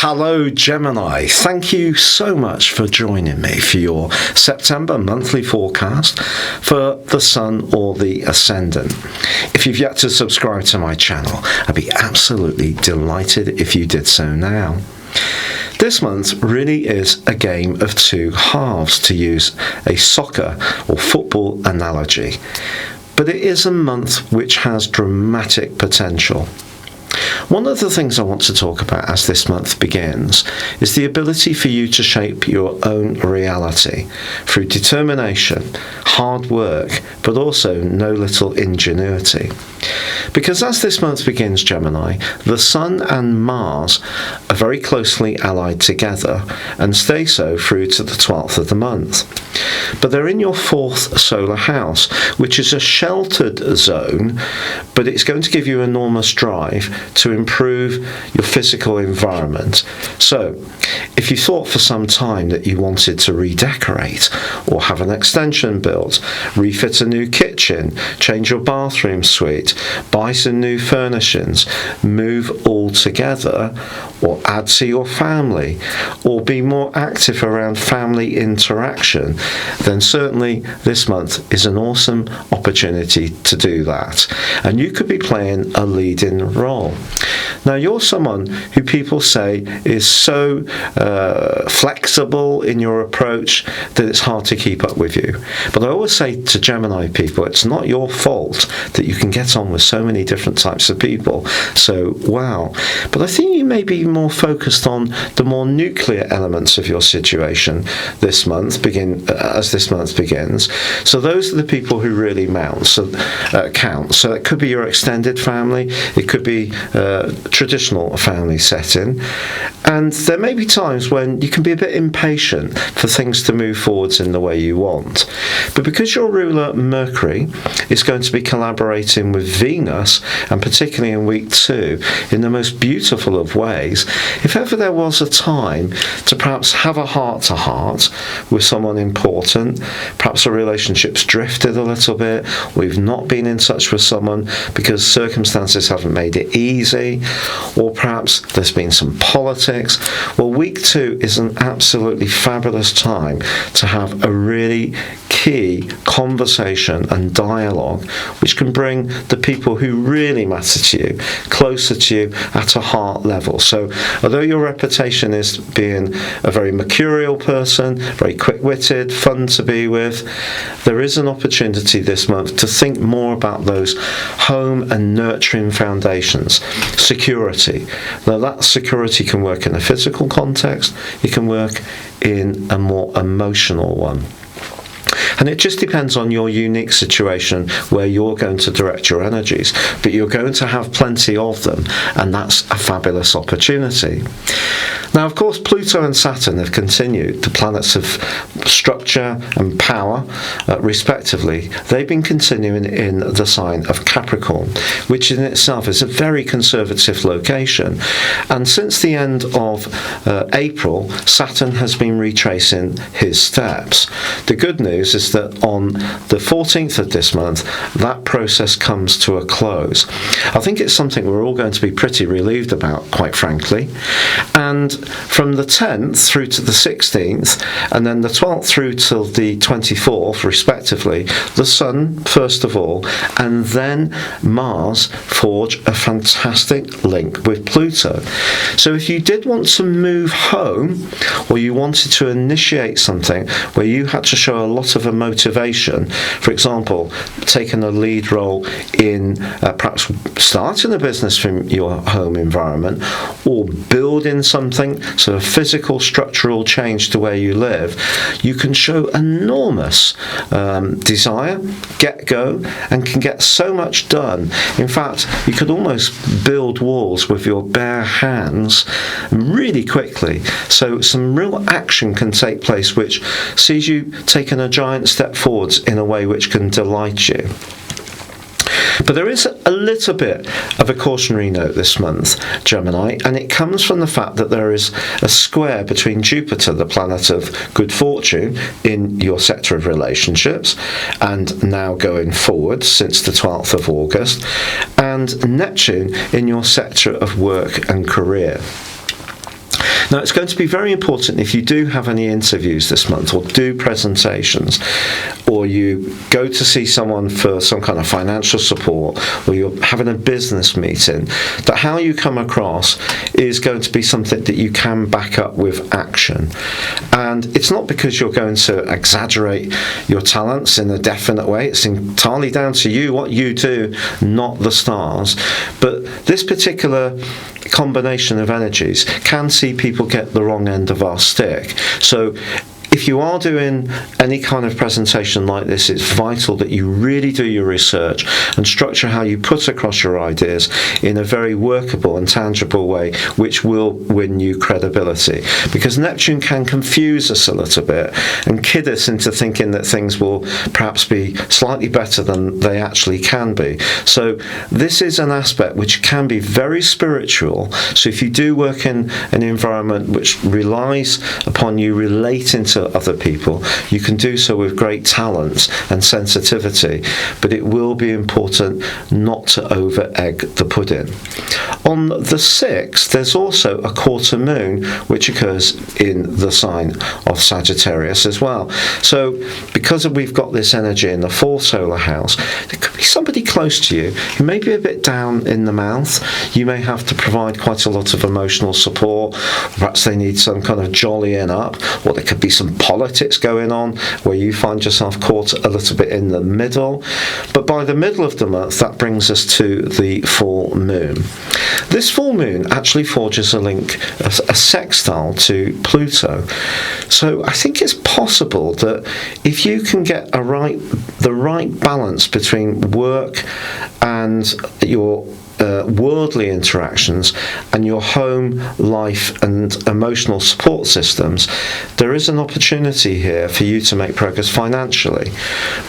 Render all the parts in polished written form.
Hello Gemini, thank you so much for joining me for your September monthly forecast for the Sun or the Ascendant. If you've yet to subscribe to my channel, I'd be absolutely delighted if you did so now. This month really is a game of two halves, to use a soccer or football analogy, but it is a month which has dramatic potential. One of the things I want to talk about as this month begins is the ability for you to shape your own reality through determination, hard work, but also no little ingenuity. Because as this month begins, Gemini, the Sun and Mars are very closely allied together and stay so through to the 12th of the month. But they're in your fourth solar house, which is a sheltered zone, but it's going to give you enormous drive to improve your physical environment. So, if you thought for some time that you wanted to redecorate or have an extension built, refit a new kitchen, change your bathroom suite, buy some new furnishings, move all together, or add to your family, or be more active around family interaction, then certainly this month is an awesome opportunity to do that. And you could be playing a leading role. Now, you're someone who people say is so flexible in your approach that it's hard to keep up with you. But I always say to Gemini people, it's not your fault that you can get on with so many different types of people. So, wow. But I think you may be more focused on the more nuclear elements of your situation this month, as this month begins. So those are the people who really count. So it could be your extended family, it could be traditional family setting, and there may be times when you can be a bit impatient for things to move forwards in the way you want. But because your ruler Mercury is going to be collaborating with Venus, and particularly in week 2, in the most beautiful of ways, if ever there was a time to perhaps have a heart-to-heart with someone important, perhaps a relationship's drifted a little bit, or you've not been in touch with someone because circumstances haven't made it easy, or perhaps there's been some politics, well, week 2 is an absolutely fabulous time to have a really key conversation and dialogue which can bring the people who really matter to you closer to you at a heart level. So although your reputation is being a very mercurial person, very quick-witted, fun to be with, there is an opportunity this month to think more about those home and nurturing foundations. Security. Now, that security can work in a physical context, it can work in a more emotional one. And it just depends on your unique situation where you're going to direct your energies, but you're going to have plenty of them, and that's a fabulous opportunity. Now, of course, Pluto and Saturn have continued, the planets of structure and power, respectively. They've been continuing in the sign of Capricorn, which in itself is a very conservative location. And since the end of April, Saturn has been retracing his steps. The good news is that on the 14th of this month, that process comes to a close. I think it's something we're all going to be pretty relieved about, quite frankly. And from the 10th through to the 16th, and then the 12th through till the 24th, respectively, the Sun, first of all, and then Mars forge a fantastic link with Pluto. So if you did want to move home, or you wanted to initiate something where you had to show a lot of a motivation, for example, taking a lead role in perhaps starting a business from your home environment, or building something, so a physical structural change to where you live, you can show enormous desire, get-go, and can get so much done. In fact, you could almost build walls with your bare hands really quickly. So some real action can take place which sees you taking a giant step forwards in a way which can delight you. But there is a little bit of a cautionary note this month, Gemini, and it comes from the fact that there is a square between Jupiter, the planet of good fortune, in your sector of relationships, and now going forward since the 12th of August, and Neptune in your sector of work and career. Now, it's going to be very important if you do have any interviews this month or do presentations, or you go to see someone for some kind of financial support, or you're having a business meeting, that how you come across is going to be something that you can back up with action. And it's not because you're going to exaggerate your talents in a definite way. It's entirely down to you, what you do, not the stars. But this particular combination of energies can see people get the wrong end of our stick. So if you are doing any kind of presentation like this, it's vital that you really do your research and structure how you put across your ideas in a very workable and tangible way, which will win you credibility. Because Neptune can confuse us a little bit and kid us into thinking that things will perhaps be slightly better than they actually can be. So this is an aspect which can be very spiritual. So if you do work in an environment which relies upon you relating to other people, you can do so with great talent and sensitivity, but it will be important not to over egg the pudding. On the 6th, there's also a quarter moon which occurs in the sign of Sagittarius as well. So because we've got this energy in the 4th solar house, there could be somebody close to you who may be a bit down in the mouth. You may have to provide quite a lot of emotional support. Perhaps they need some kind of jollying up, or there could be some politics going on where you find yourself caught a little bit in the middle. But by the middle of the month, that brings us to the full moon. This full moon actually forges a link, a sextile to Pluto. So I think it's possible that if you can get the right balance between work and your worldly interactions and your home life and emotional support systems, there is an opportunity here for you to make progress financially.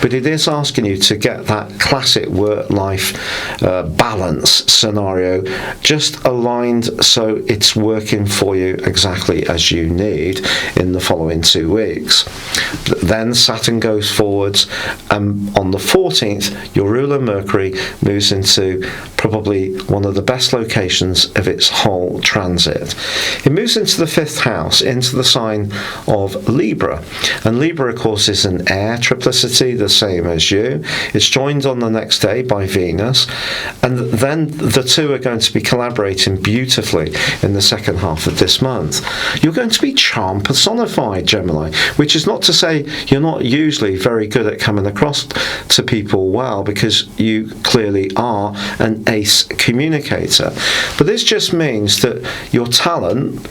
But it is asking you to get that classic work-life balance scenario just aligned so it's working for you exactly as you need in the following 2 weeks. Then Saturn goes forwards, and on the 14th, your ruler Mercury moves into probably one of the best locations of its whole transit. It moves into the 5th house, into the sign of Libra. And Libra, of course, is an air triplicity, the same as you. It's joined on the next day by Venus. And then the two are going to be collaborating beautifully in the second half of this month. You're going to be charm personified, Gemini, which is not to say you're not usually very good at coming across to people well, because you clearly are an ace communicator. But this just means that your talents,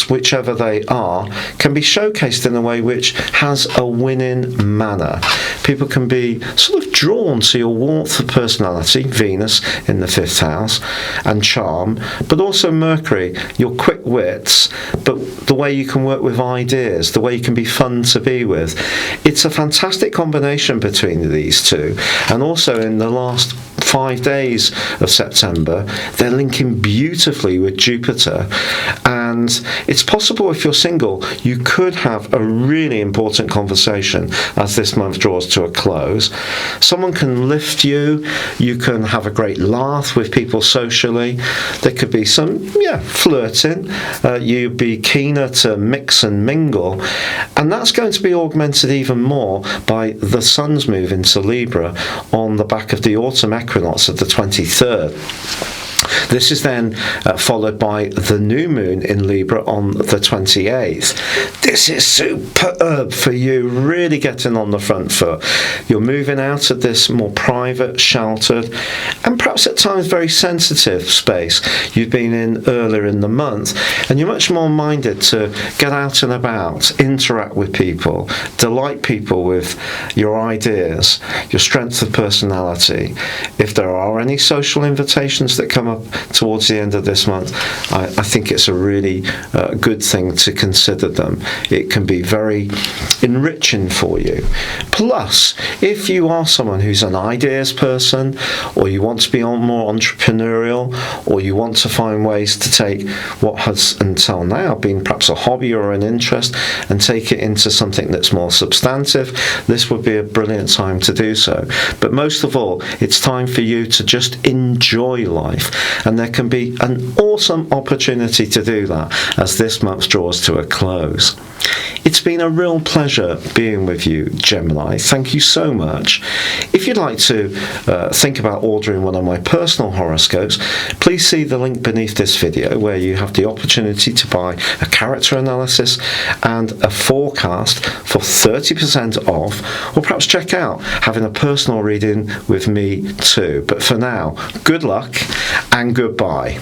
whichever they are, can be showcased in a way which has a winning manner. People can be sort of drawn to your warmth of personality, Venus in the 5th house, and charm, but also Mercury, your quick wits, but the way you can work with ideas, the way you can be fun to be with. It's a fantastic combination between these two. And also in the last 5 days of September, they're linking beautifully with Jupiter. And it's possible, if you're single, you could have a really important conversation as this month draws to a close. Someone can lift you, you can have a great laugh with people socially, there could be some flirting, you'd be keener to mix and mingle, and that's going to be augmented even more by the Sun's move into Libra on the back of the autumn equinox of the 23rd. This is then followed by the new moon in Libra on the 28th. This is superb for you, really getting on the front foot. You're moving out of this more private, sheltered, and perhaps at times very sensitive space you've been in earlier in the month, and you're much more minded to get out and about, interact with people, delight people with your ideas, your strength of personality. If there are any social invitations that come up towards the end of this month, I think it's a really good thing to consider them. It can be very enriching for you. Plus, if you are someone who's an ideas person, or you want to be more entrepreneurial, or you want to find ways to take what has until now been perhaps a hobby or an interest and take it into something that's more substantive, this would be a brilliant time to do so. But most of all, it's time for you to just enjoy life. and there can be an awesome opportunity to do that as this month draws to a close. It's been a real pleasure being with you, Gemini. Thank you so much. If you'd like to think about ordering one of my personal horoscopes, please see the link beneath this video where you have the opportunity to buy a character analysis and a forecast for 30% off, or perhaps check out having a personal reading with me too. But for now, good luck and goodbye.